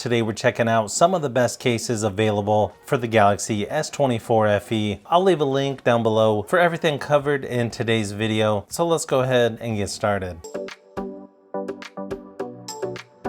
Today we're checking out some of the best cases available for the Galaxy S24 FE. I'll leave a link down below for everything covered in today's video. So let's go ahead and get started.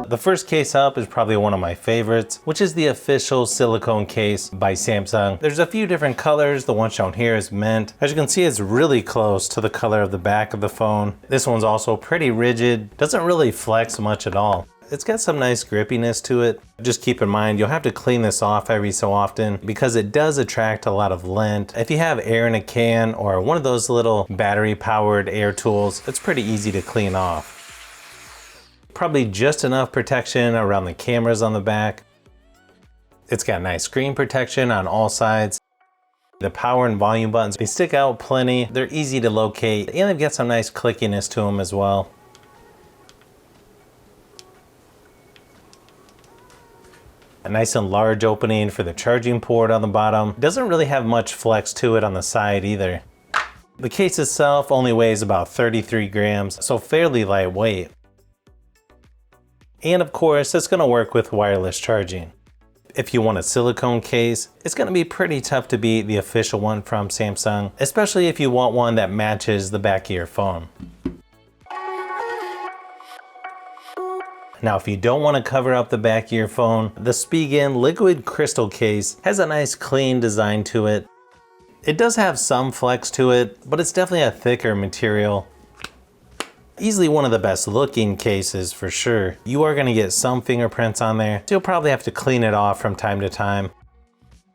The first case up is probably one of my favorites, which is the official silicone case by Samsung. There's a few different colors. The one shown here is mint. As you can see, it's really close to the color of the back of the phone. This one's also pretty rigid, doesn't really flex much at all. It's got some nice grippiness to it. Just keep in mind, you'll have to clean this off every so often because it does attract a lot of lint. If you have air in a can or one of those little battery powered air tools, it's pretty easy to clean off. Probably just enough protection around the cameras on the back. It's got nice screen protection on all sides. The power and volume buttons, they stick out plenty. They're easy to locate and they've got some nice clickiness to them as well. A nice and large opening for the charging port on the bottom. Doesn't really have much flex to it on the side either. The case itself only weighs about 33 grams, so fairly lightweight. And of course, it's gonna work with wireless charging. If you want a silicone case, it's gonna be pretty tough to beat the official one from Samsung, especially if you want one that matches the back of your phone. Now, if you don't want to cover up the back of your phone, the Spigen liquid crystal case has a nice clean design to it. It does have some flex to it, but it's definitely a thicker material. Easily one of the best looking cases for sure. You are going to get some fingerprints on there, so you'll probably have to clean it off from time to time.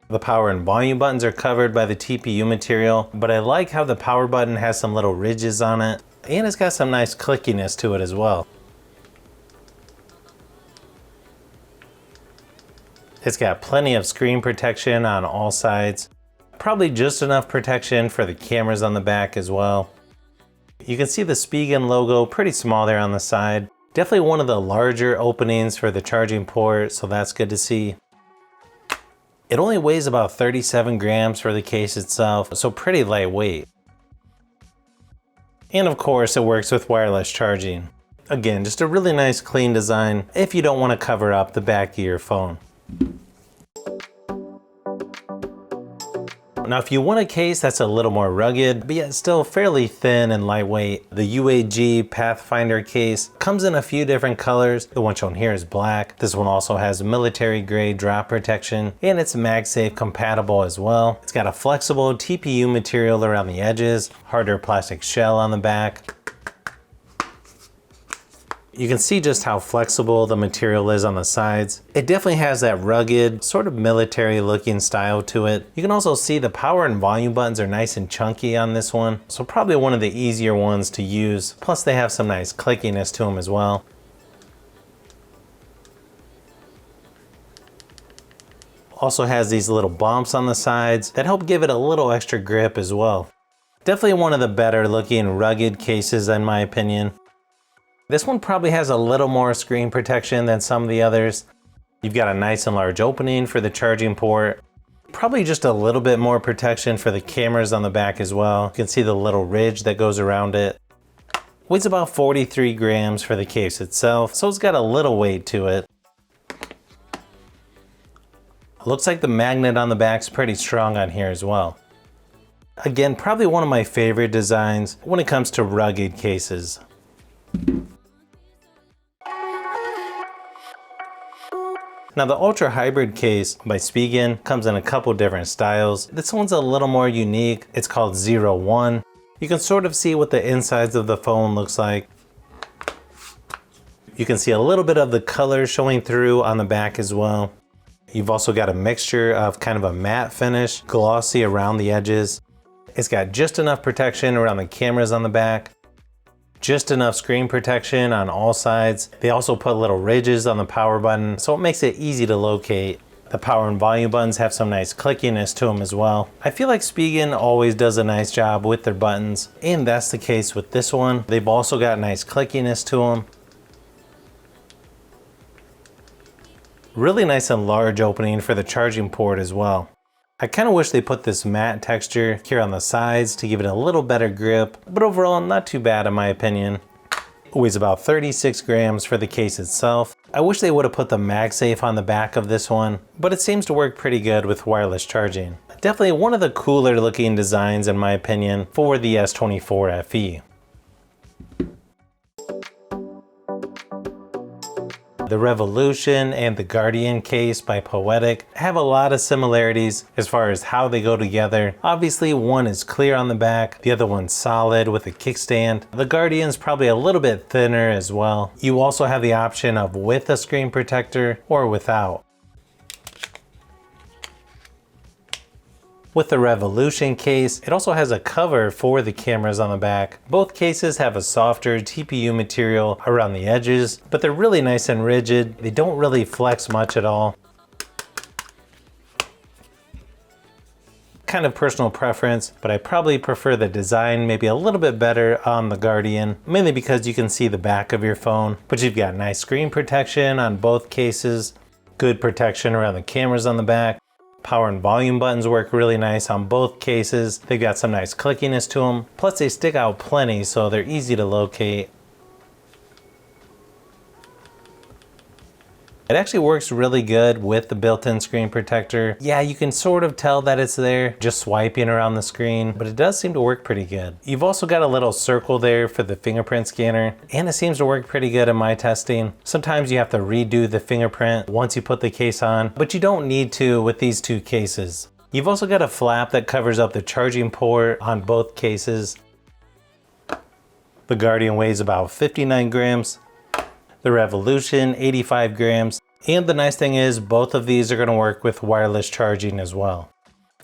The power and volume buttons are covered by the TPU material, but I like how the power button has some little ridges on it, and it's got some nice clickiness to it as well. It's got plenty of screen protection on all sides. Probably just enough protection for the cameras on the back as well. You can see the Spigen logo pretty small there on the side. Definitely one of the larger openings for the charging port, so that's good to see. It only weighs about 37 grams for the case itself, so pretty lightweight. And of course, it works with wireless charging. Again, just a really nice clean design if you don't want to cover up the back of your phone. Now, if you want a case that's a little more rugged, but yet still fairly thin and lightweight, the UAG Pathfinder case comes in a few different colors. The one shown here is black. This one also has military grade drop protection, and it's MagSafe compatible as well. It's got a flexible TPU material around the edges, harder plastic shell on the back. You can see just how flexible the material is on the sides. It definitely has that rugged, sort of military looking style to it. You can also see the power and volume buttons are nice and chunky on this one, so probably one of the easier ones to use. Plus they have some nice clickiness to them as well. Also has these little bumps on the sides that help give it a little extra grip as well. Definitely one of the better looking rugged cases in my opinion. This one probably has a little more screen protection than some of the others. You've got a nice and large opening for the charging port. Probably just a little bit more protection for the cameras on the back as well. You can see the little ridge that goes around it. Weighs about 43 grams for the case itself, so it's got a little weight to it. Looks like the magnet on the back's pretty strong on here as well. Again, probably one of my favorite designs when it comes to rugged cases. Now the Ultra Hybrid case by Spigen comes in a couple different styles. This one's a little more unique. It's called 01. You can sort of see what the insides of the phone looks like. You can see a little bit of the color showing through on the back as well. You've also got a mixture of kind of a matte finish, glossy around the edges. It's got just enough protection around the cameras on the back. Just enough screen protection on all sides. They also put little ridges on the power button, so it makes it easy to locate. The power and volume buttons have some nice clickiness to them as well. I feel like Spigen always does a nice job with their buttons, and that's the case with this one. They've also got nice clickiness to them. Really nice and large opening for the charging port as well. I kind of wish they put this matte texture here on the sides to give it a little better grip, but overall not too bad in my opinion. It weighs about 36 grams for the case itself. I wish they would have put the MagSafe on the back of this one, but it seems to work pretty good with wireless charging. Definitely one of the cooler looking designs in my opinion for the S24 FE. The Revolution and the Guardian case by Poetic have a lot of similarities as far as how they go together. Obviously one is clear on the back, the other one's solid with a kickstand. The Guardian's probably a little bit thinner as well. You also have the option of with a screen protector or without. With the Revolution case, it also has a cover for the cameras on the back. Both cases have a softer TPU material around the edges, but they're really nice and rigid. They don't really flex much at all. Kind of personal preference, but I probably prefer the design maybe a little bit better on the Guardian, mainly because you can see the back of your phone, but you've got nice screen protection on both cases, good protection around the cameras on the back. Power and volume buttons work really nice on both cases. They've got some nice clickiness to them. Plus they stick out plenty, so they're easy to locate. It actually works really good with the built-in screen protector. Yeah, you can sort of tell that it's there just swiping around the screen, but it does seem to work pretty good. You've also got a little circle there for the fingerprint scanner, and it seems to work pretty good in my testing. Sometimes you have to redo the fingerprint once you put the case on, but you don't need to with these two cases. You've also got a flap that covers up the charging port on both cases. The Guardian weighs about 59 grams. The Revolution 85 grams, and the nice thing is both of these are going to work with wireless charging as well.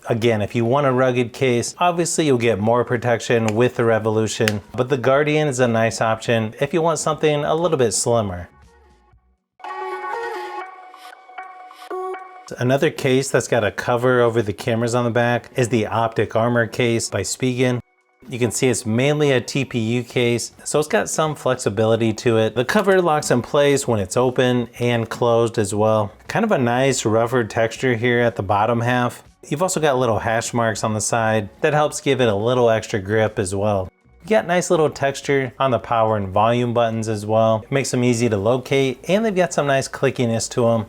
Again, if you want a rugged case, obviously you'll get more protection with the Revolution, but the Guardian is a nice option if you want something a little bit slimmer. Another case that's got a cover over the cameras on the back is the Optic Armor case by Spigen. You can see it's mainly a TPU case, so it's got some flexibility to it. The cover locks in place when it's open and closed as well. Kind of a nice rougher texture here at the bottom half. You've also got little hash marks on the side that helps give it a little extra grip as well. You got nice little texture on the power and volume buttons as well. It makes them easy to locate, and they've got some nice clickiness to them.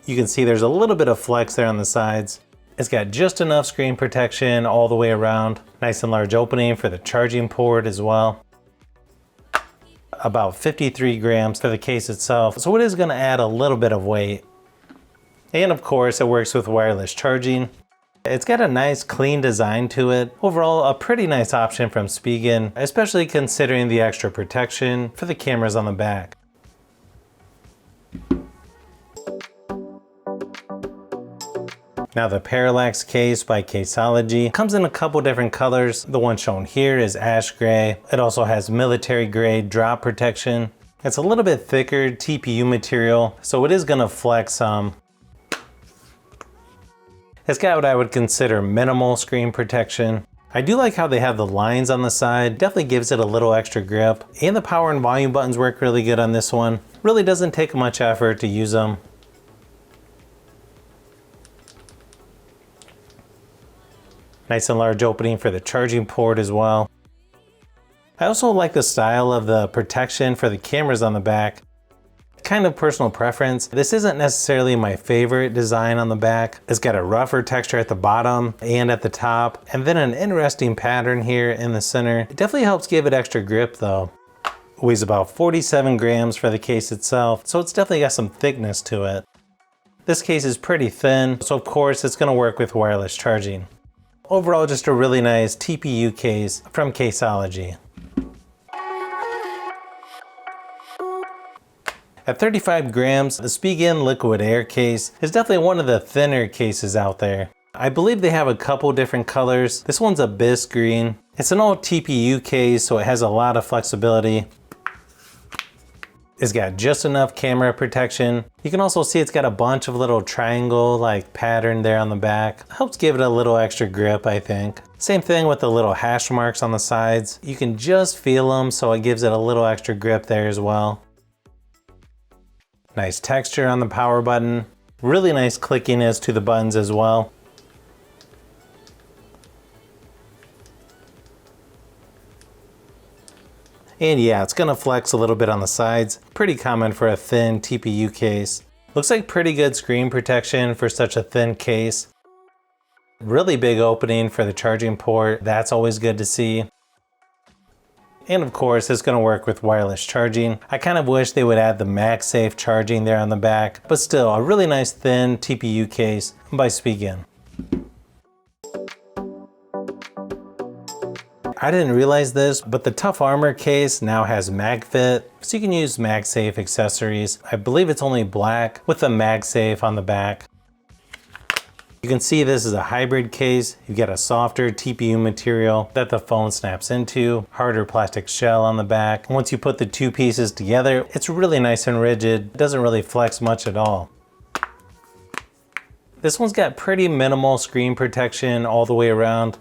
You can see there's a little bit of flex there on the sides. It's got just enough screen protection all the way around. Nice and large opening for the charging port as well. About 53 grams for the case itself, so it is going to add a little bit of weight. And of course it works with wireless charging. It's got a nice clean design to it. Overall, a pretty nice option from Spigen, especially considering the extra protection for the cameras on the back. Now the Parallax case by Casology comes in a couple different colors. The one shown here is ash gray. It also has military grade drop protection. It's a little bit thicker TPU material, so it is going to flex some. It's got what I would consider minimal screen protection. I do like how they have the lines on the side. Definitely gives it a little extra grip. And the power and volume buttons work really good on this one. Really doesn't take much effort to use them. Nice and large opening for the charging port as well. I also like the style of the protection for the cameras on the back. Kind of personal preference. This isn't necessarily my favorite design on the back. It's got a rougher texture at the bottom and at the top, and then an interesting pattern here in the center. It definitely helps give it extra grip though. It weighs about 47 grams for the case itself, so it's definitely got some thickness to it. This case is pretty thin, so of course it's going to work with wireless charging. Overall, just a really nice TPU case from Casology. At 35 grams, the Spigen Liquid Air case is definitely one of the thinner cases out there. I believe they have a couple different colors. This one's a bisque green. It's an all TPU case, so it has a lot of flexibility. It's got just enough camera protection. You can also see it's got a bunch of little triangle-like pattern there on the back. Helps give it a little extra grip, I think. Same thing with the little hash marks on the sides. You can just feel them, so it gives it a little extra grip there as well. Nice texture on the power button. Really nice clickiness to the buttons as well. And yeah, it's gonna flex a little bit on the sides. Pretty common for a thin TPU case. Looks like pretty good screen protection for such a thin case. Really big opening for the charging port. That's always good to see. And of course, it's gonna work with wireless charging. I kind of wish they would add the MagSafe charging there on the back, but still a really nice thin TPU case by Spigen. I didn't realize this, but the Tough Armor case now has MagFit, so you can use MagSafe accessories. I believe it's only black with a MagSafe on the back. You can see this is a hybrid case. You get a softer TPU material that the phone snaps into, harder plastic shell on the back. Once you put the two pieces together, it's really nice and rigid. It doesn't really flex much at all. This one's got pretty minimal screen protection all the way around.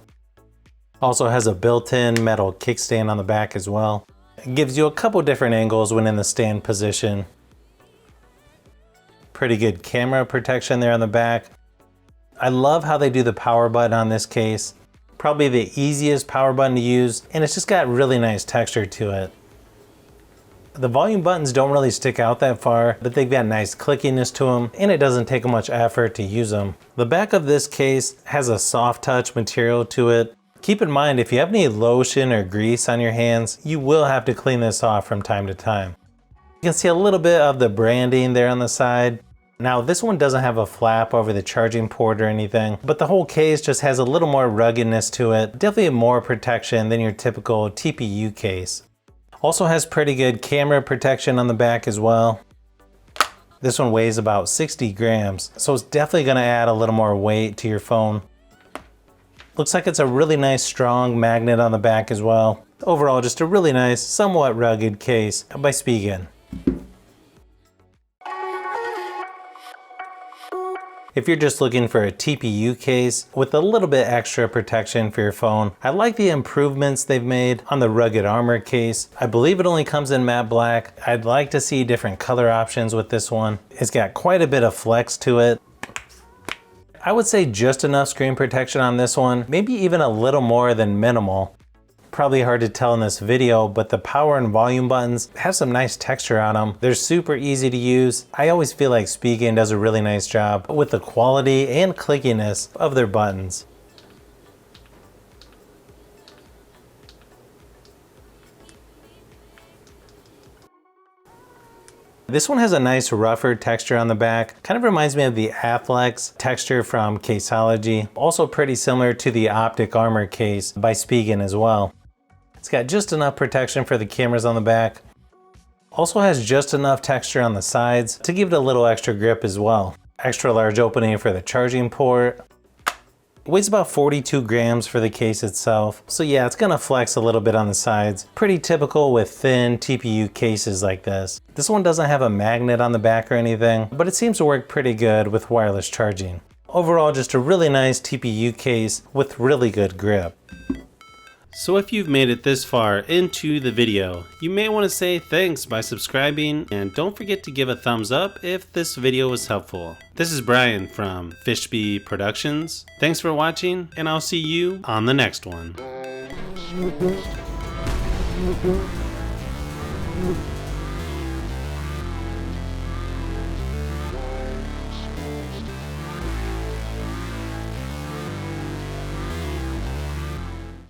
Also has a built-in metal kickstand on the back as well. It gives you a couple different angles when in the stand position. Pretty good camera protection there on the back. I love how they do the power button on this case. Probably the easiest power button to use, and it's just got really nice texture to it. The volume buttons don't really stick out that far, but they've got nice clickiness to them, and it doesn't take much effort to use them. The back of this case has a soft touch material to it. Keep in mind, if you have any lotion or grease on your hands, you will have to clean this off from time to time. You can see a little bit of the branding there on the side. Now this one doesn't have a flap over the charging port or anything, but the whole case just has a little more ruggedness to it. Definitely more protection than your typical TPU case. Also has pretty good camera protection on the back as well. This one weighs about 60 grams, so it's definitely gonna add a little more weight to your phone. Looks like it's a really nice strong magnet on the back as well. Overall, just a really nice, somewhat rugged case by Spigen. If you're just looking for a TPU case with a little bit extra protection for your phone, I like the improvements they've made on the rugged armor case. I believe it only comes in matte black. I'd like to see different color options with this one. It's got quite a bit of flex to it. I would say just enough screen protection on this one, maybe even a little more than minimal. Probably hard to tell in this video, but the power and volume buttons have some nice texture on them. They're super easy to use. I always feel like Spigen does a really nice job with the quality and clickiness of their buttons. This one has a nice rougher texture on the back. Kind of reminds me of the Afflex texture from Casology. Also pretty similar to the Optic armor case by Spigen as well. It's got just enough protection for the cameras on the back. Also has just enough texture on the sides to give it a little extra grip as well. Extra large opening for the charging port. It weighs about 42 grams for the case itself. So yeah, it's gonna flex a little bit on the sides. Pretty typical with thin TPU cases like this. This one doesn't have a magnet on the back or anything, but it seems to work pretty good with wireless charging. Overall, just a really nice TPU case with really good grip. So if you've made it this far into the video, you may want to say thanks by subscribing, and don't forget to give a thumbs up if this video was helpful. This is Brian from Fishbee Productions. Thanks for watching, and I'll see you on the next one.